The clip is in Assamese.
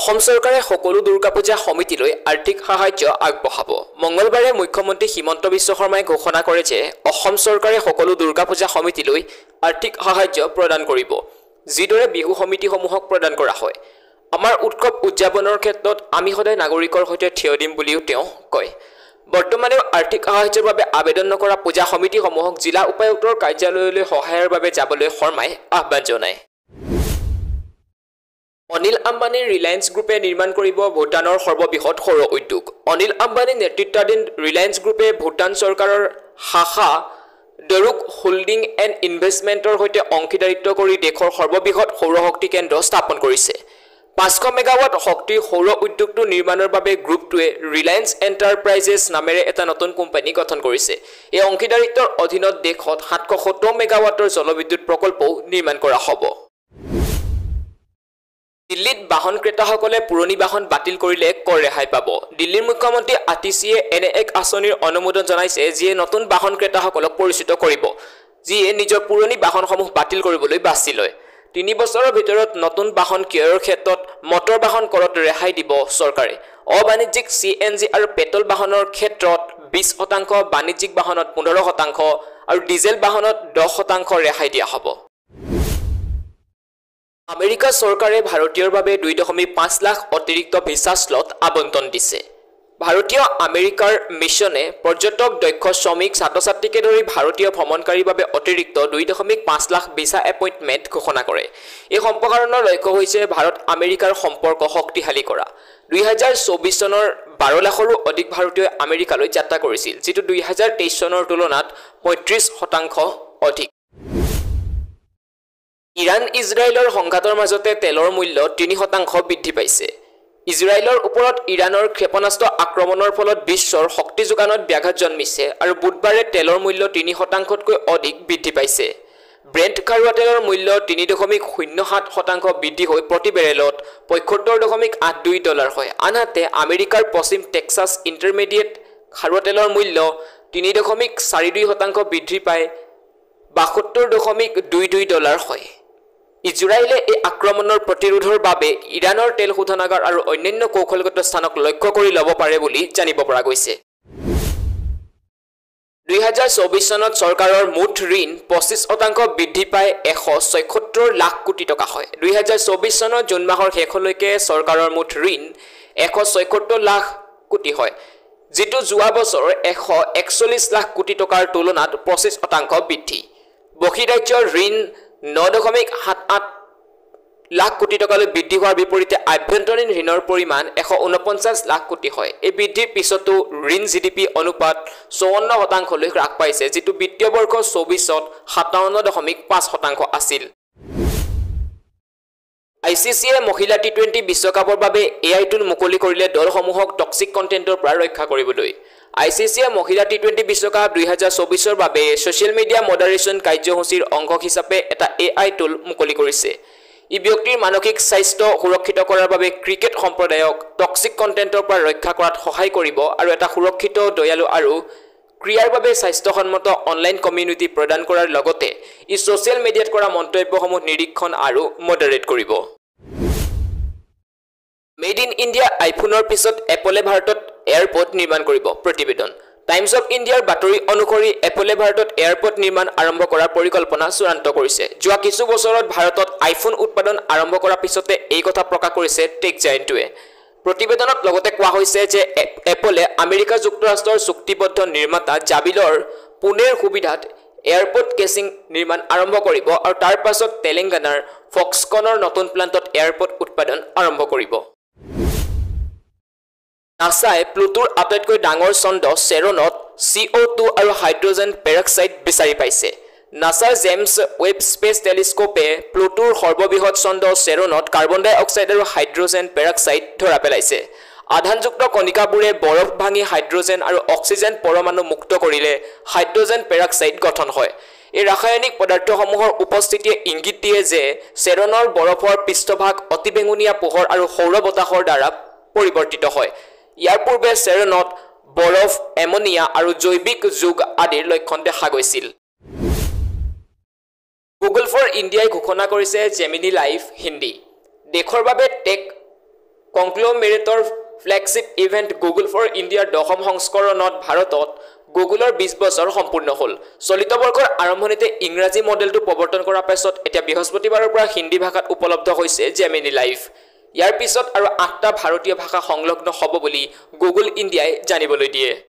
অসম চৰকাৰে সকলো দুৰ্গা পূজা সমিতিলৈ আৰ্থিক সাহায্য আগবঢ়াব। মঙলবাৰে মুখ্যমন্ত্ৰী হিমন্ত বিশ্ব শৰ্মাই ঘোষণা কৰে যে অসম চৰকাৰে সকলো দুৰ্গা পূজা সমিতিলৈ আৰ্থিক সাহায্য প্ৰদান কৰিব, যিদৰে বিহু সমিতিসমূহক প্ৰদান কৰা হয়। আমাৰ উৎসৱ উদযাপনৰ ক্ষেত্ৰত আমি সদায় নাগৰিকৰ সৈতে থিয় দিম বুলিও তেওঁ কয়। বৰ্তমানেও আৰ্থিক সাহায্যৰ বাবে আবেদন নকৰা পূজা সমিতিসমূহক জিলা উপায়ুক্তৰ কাৰ্যালয়লৈ সহায়ৰ বাবে যাবলৈ শৰ্মাই আহ্বান জনায়। অনিল আম্বানীৰ ৰিলায়েন্স গ্ৰুপে নিৰ্মাণ কৰিব ভূটানৰ সৰ্ববৃহৎ সৌৰ উদ্যোগ। অনিল আম্বানী নেতৃত্বাধীন ৰিলায়েন্স গ্ৰুপে ভূটান চৰকাৰৰ শাখা ডৰুক হোল্ডিং এণ্ড ইনভেষ্টমেণ্টৰ সৈতে অংশীদাৰিত্ব কৰি দেশৰ সৰ্ববৃহৎ সৌৰশক্তি কেন্দ্ৰ স্থাপন কৰিছে। 500 মেগাৱাট শক্তিৰ সৌৰ উদ্যোগটো নিৰ্মাণৰ বাবে গ্ৰুপটোৱে ৰিলায়েন্স এণ্টাৰপ্ৰাইজেছ নামেৰে এটা নতুন কোম্পানী গঠন কৰিছে। এই অংশীদাৰিত্বৰ অধীনত দেশত 770 মেগাৱাটৰ জলবিদ্যুৎ প্ৰকল্পও নিৰ্মাণ কৰা হ'ব। দিল্লীত বাহন ক্ৰেতাসকলে পুৰণি বাহন বাতিল কৰিলে কৰ ৰেহাই পাব। দিল্লীৰ মুখ্যমন্ত্ৰী আতিশীয়ে এনে এক আঁচনিৰ অনুমোদন জনাইছে যিয়ে নতুন বাহন ক্ৰেতাসকলক পৰিচিত কৰিব, যিয়ে নিজৰ পুৰণি বাহনসমূহ বাতিল কৰিবলৈ বাছি লয়। 3 বছৰৰ ভিতৰত নতুন বাহন ক্ৰয়ৰ ক্ষেত্ৰত মটৰ বাহন কৰত ৰেহাই দিব চৰকাৰে। অবাণিজ্যিক CNG আৰু পেট্ৰল বাহনৰ ক্ষেত্ৰত 20%, বাণিজ্যিক বাহনত 15% আৰু ডিজেল বাহনত 10% ৰেহাই দিয়া হ'ব। আমেৰিকা চৰকাৰে ভাৰতীয়ৰ বাবে 2.5 লাখ অতিৰিক্ত ভিছা স্লট আবণ্টন দিছে। ভাৰতীয় আমেৰিকাৰ মিছনে পৰ্যটক, দক্ষ শ্ৰমিক, ছাত্ৰ-ছাত্ৰীকে ধৰি ভাৰতীয় ভ্ৰমণকাৰীৰ বাবে অতিৰিক্ত 2.5 লাখ ভিছা এপইণ্টমেণ্ট ঘোষণা কৰে। এই সম্প্ৰসাৰণৰ লক্ষ্য হৈছে ভাৰত আমেৰিকাৰ সম্পৰ্ক শক্তিশালী কৰা। 2024 চনৰ 12 লাখৰো অধিক ভাৰতীয়ই আমেৰিকালৈ যাত্ৰা কৰিছিল, যিটো 2023 চনৰ তুলনাত 35% অধিক। ইৰাণ ইজৰাইলৰ সংঘাতৰ মাজতে তেলৰ মূল্য 3% বৃদ্ধি পাইছে। ইজৰাইলৰ ওপৰত ইৰাণৰ ক্ষেপণাস্ত্ৰ আক্ৰমণৰ ফলত বিশ্বৰ শক্তি যোগানত ব্যাঘাত জন্মিছে আৰু বুধবাৰে তেলৰ মূল্য 3%তকৈ অধিক বৃদ্ধি পাইছে। ব্ৰেণ্ট খাৰুৱা তেলৰ মূল্য 3.07% বৃদ্ধি হৈ প্ৰতি বেৰেলত $75.82 হয়। আনহাতে আমেৰিকাৰ পশ্চিম টেক্সাছ ইণ্টাৰমিডিয়েট খাৰুৱা তেলৰ মূল্য 3.42% বৃদ্ধি পাই $72.22 হয়। ইজৰাইলে এই আক্ৰমণৰ প্ৰতিৰোধৰ বাবে ইৰাণৰ তেল শোধনাগাৰ আৰু অন্যান্য কৌশলগত স্থানক লক্ষ্য কৰি ল'ব পাৰে বুলি জানিব পৰা গৈছে। 2024 চনত চৰকাৰৰ মুঠ ঋণ 25% বৃদ্ধি পাই 176 লাখ কোটি টকা হয়। 2024 চনৰ জুন মাহৰ শেষলৈকে চৰকাৰৰ মুঠ ঋণ 176 লাখ কোটি হয়, যিটো যোৱা বছৰৰ 141 লাখ কোটি টকাৰ তুলনাত 25% বৃদ্ধি। বহিৰাজ্যৰ ঋণ 9.78 লাখ কোটি টকালৈ বৃদ্ধি হোৱাৰ বিপৰীতে আভ্যন্তৰীণ ঋণৰ পৰিমাণ 149 লাখ কোটি হয়। এই বৃদ্ধিৰ পিছতো ঋণ GDP অনুপাত 54%লৈ হ্ৰাস পাইছে, যিটো বিত্তীয় বৰ্ষ 24ত 57.5% আছিল। ICCয়ে মহিলা T20 বিশ্বকাপৰ বাবে AI টুল মুকলি কৰিলে দলসমূহক টক্সিক কণ্টেণ্টৰ পৰা ৰক্ষা কৰিবলৈ। ICCয়ে মহিলা T20 বিশ্বকাপ 2024ৰ বাবে ছ'চিয়েল মিডিয়া মডাৰেশ্যন কাৰ্যসূচীৰ অংশ হিচাপে এটা AI টুল মুকলি কৰিছে। ই ব্যক্তিৰ মানসিক স্বাস্থ্য সুৰক্ষিত কৰাৰ বাবে ক্ৰিকেট সম্প্ৰদায়ক টক্সিক কণ্টেণ্টৰ পৰা ৰক্ষা কৰাত সহায় কৰিব আৰু এটা সুৰক্ষিত, দয়ালু আৰু ক্ৰিয়াৰ বাবে স্বাস্থ্যসন্মত অনলাইন কমিউনিটি প্ৰদান কৰাৰ লগতে ই ছ'চিয়েল মিডিয়াত কৰা মন্তব্যসমূহ নিৰীক্ষণ আৰু মডাৰেট কৰিব। মেড ইন ইণ্ডিয়া আইফোনৰ পিছত এপলে ভাৰতত এয়াৰপৰ্ট নিৰ্মাণ কৰিব। প্ৰতিবেদন। টাইমছ অফ ইণ্ডিয়াৰ বাতৰি অনুসৰি এপলে ভাৰতত এয়াৰপৰ্ট নিৰ্মাণ আৰম্ভ কৰাৰ পৰিকল্পনা চূড়ান্ত কৰিছে। যোৱা কিছু বছৰত ভাৰতত আইফোন উৎপাদন আৰম্ভ কৰাৰ পিছতে এই কথা প্ৰকাশ কৰিছে টেক জায়েণ্টটোৱে। প্ৰতিবেদনত লগতে কোৱা হৈছে যে এপলে আমেৰিকা যুক্তৰাষ্ট্ৰৰ চুক্তিবদ্ধ নিৰ্মাতা জাবিলৰ পুনেৰ সুবিধাত এয়াৰপৰ্ট কেচিং নিৰ্মাণ আৰম্ভ কৰিব আৰু তাৰ পাছত তেলেংগানাৰ ফক্সকনৰ নতুন প্লাণ্টত এয়াৰপৰ্ট উৎপাদন আৰম্ভ কৰিব। নাছাই প্লুটোৰ আটাইতকৈ ডাঙৰ চন্দ্ৰ চেৰণত CO2 আৰু হাইড্ৰজেন পেৰক্সাইড বিচাৰি পাইছে। নাছাৰ জেমছ ৱেব স্পেচ টেলিস্কোপে প্লুটোৰ সৰ্ববৃহৎ চন্দ্ৰ চেৰণত কাৰ্বন ডাই অক্সাইড আৰু হাইড্ৰজেন পেৰক্সাইড ধৰা পেলাইছে। আধানযুক্ত কণিকাবোৰে বৰফ ভাঙি হাইড্ৰজেন আৰু অক্সিজেন পৰমাণু মুক্ত কৰিলে হাইড্ৰজেন পেৰক্সাইড গঠন হয়। এই ৰাসায়নিক পদাৰ্থসমূহৰ উপস্থিতিয়ে ইংগিত দিয়ে যে চেৰণৰ বৰফৰ পৃষ্ঠভাগ অতিবেঙুনীয়া পোহৰ আৰু সৌৰ বতাহৰ দ্বাৰা পৰিৱৰ্তিত হয়। ইয়াৰ পূৰ্বে চেৰণত বৰফ, এমনিয়া আৰু জৈৱিক যুগ আদিৰ লক্ষণ দেখা গৈছিল। গুগল ফৰ ইণ্ডিয়াই ঘোষণা কৰিছে জেমিনি লাইভ হিন্দী। দেশৰ বাবে টেক কংগ্ল'মেৰেটৰ ফ্লেগশ্বিপ ইভেণ্ট গুগল ফৰ ইণ্ডিয়াৰ 10ম সংস্কৰণত ভাৰতত গুগলৰ 20 বছৰ সম্পূৰ্ণ হ'ল। চলিত বৰ্ষৰ আৰম্ভণিতে ইংৰাজী মডেলটো প্ৰৱৰ্তন কৰাৰ পাছত এতিয়া বৃহস্পতিবাৰৰ পৰা হিন্দী ভাষাত উপলব্ধ হৈছে জেমিনি লাইভ। ইয়াৰ পিছত আৰু 8টা ভাৰতীয় ভাষা সংলগ্ন হ'ব বুলি গুগল ইণ্ডিয়াই জানিবলৈ দিয়ে।